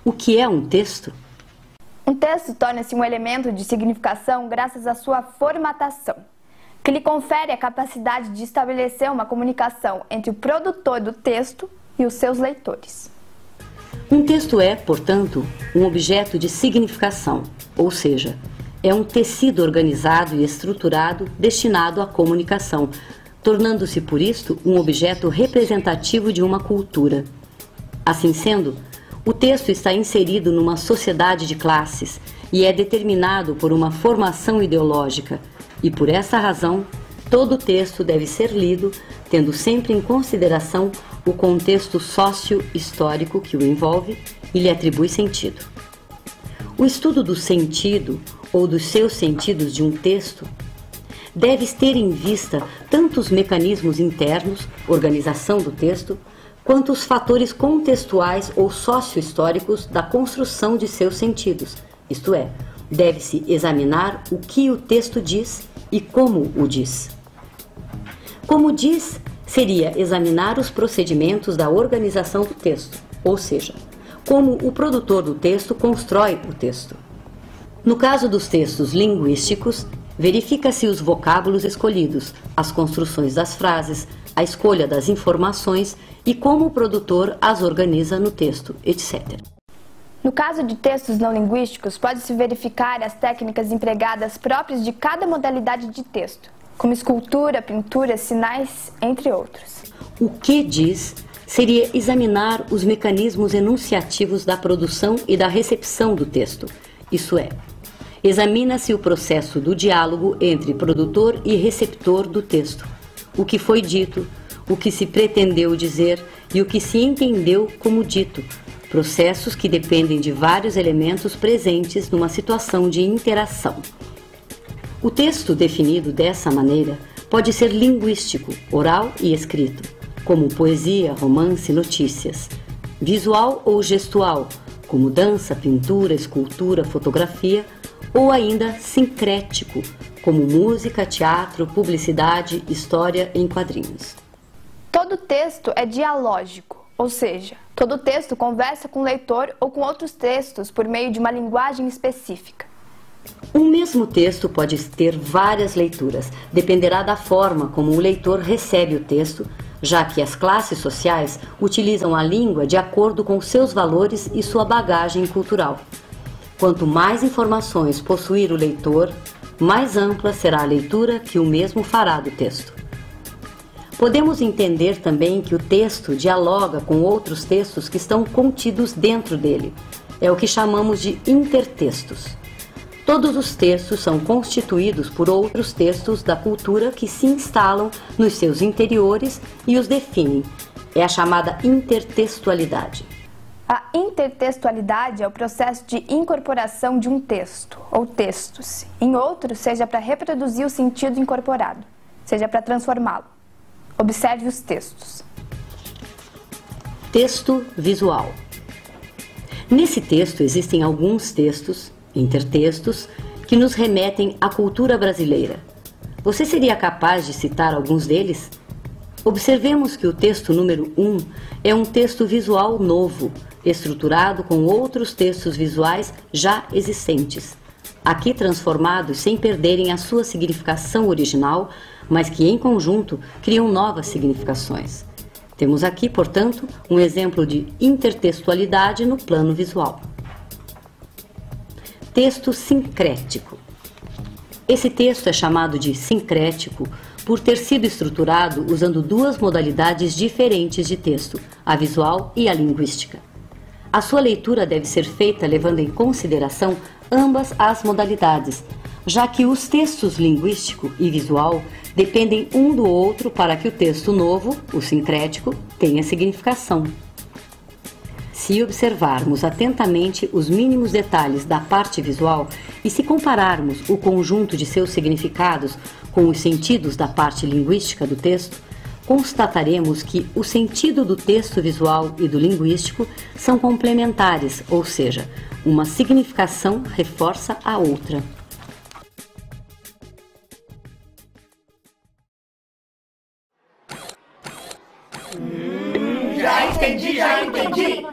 O que é um texto? Um texto torna-se um elemento de significação graças à sua formatação, que lhe confere a capacidade de estabelecer uma comunicação entre o produtor do texto e os seus leitores. Um texto é, portanto, um objeto de significação, ou seja, é um tecido organizado e estruturado destinado à comunicação, tornando-se por isto um objeto representativo de uma cultura. Assim sendo, o texto está inserido numa sociedade de classes e é determinado por uma formação ideológica, e por essa razão, todo texto deve ser lido tendo sempre em consideração o contexto sócio-histórico que o envolve e lhe atribui sentido. O estudo do sentido ou dos seus sentidos de um texto deve ter em vista tanto os mecanismos internos, organização do texto, quanto os fatores contextuais ou sócio-históricos da construção de seus sentidos, isto é, deve-se examinar o que o texto diz e como o diz. Como diz, seria examinar os procedimentos da organização do texto, ou seja, como o produtor do texto constrói o texto. No caso dos textos linguísticos, verifica-se os vocábulos escolhidos, as construções das frases, a escolha das informações e como o produtor as organiza no texto, etc. No caso de textos não linguísticos, pode-se verificar as técnicas empregadas próprias de cada modalidade de texto, como escultura, pintura, sinais, entre outros. O que diz seria examinar os mecanismos enunciativos da produção e da recepção do texto, isso é, examina-se o processo do diálogo entre produtor e receptor do texto, o que foi dito, o que se pretendeu dizer e o que se entendeu como dito, processos que dependem de vários elementos presentes numa situação de interação. O texto definido dessa maneira pode ser linguístico, oral e escrito, como poesia, romance, notícias, visual ou gestual, como dança, pintura, escultura, fotografia, ou ainda sincrético, como música, teatro, publicidade, história em quadrinhos. Todo texto é dialógico, ou seja, todo texto conversa com o leitor ou com outros textos por meio de uma linguagem específica. Um mesmo texto pode ter várias leituras, dependerá da forma como o leitor recebe o texto, já que as classes sociais utilizam a língua de acordo com seus valores e sua bagagem cultural. Quanto mais informações possuir o leitor, mais ampla será a leitura que o mesmo fará do texto. Podemos entender também que o texto dialoga com outros textos que estão contidos dentro dele. É o que chamamos de intertextos. Todos os textos são constituídos por outros textos da cultura que se instalam nos seus interiores e os definem. É a chamada intertextualidade. A intertextualidade é o processo de incorporação de um texto, ou textos, em outro, seja para reproduzir o sentido incorporado, seja para transformá-lo. Observe os textos. Texto visual. Nesse texto existem alguns textos, intertextos, que nos remetem à cultura brasileira. Você seria capaz de citar alguns deles? Observemos que o texto número 1 é um texto visual novo, estruturado com outros textos visuais já existentes, aqui transformados sem perderem a sua significação original, mas que em conjunto criam novas significações. Temos aqui, portanto, um exemplo de intertextualidade no plano visual. Texto sincrético. Esse texto é chamado de sincrético por ter sido estruturado usando duas modalidades diferentes de texto, a visual e a linguística. A sua leitura deve ser feita levando em consideração ambas as modalidades, já que os textos linguístico e visual dependem um do outro para que o texto novo, o sincrético, tenha significação. Se observarmos atentamente os mínimos detalhes da parte visual e se compararmos o conjunto de seus significados com os sentidos da parte linguística do texto, constataremos que o sentido do texto visual e do linguístico são complementares, ou seja, uma significação reforça a outra. Já entendi, já entendi.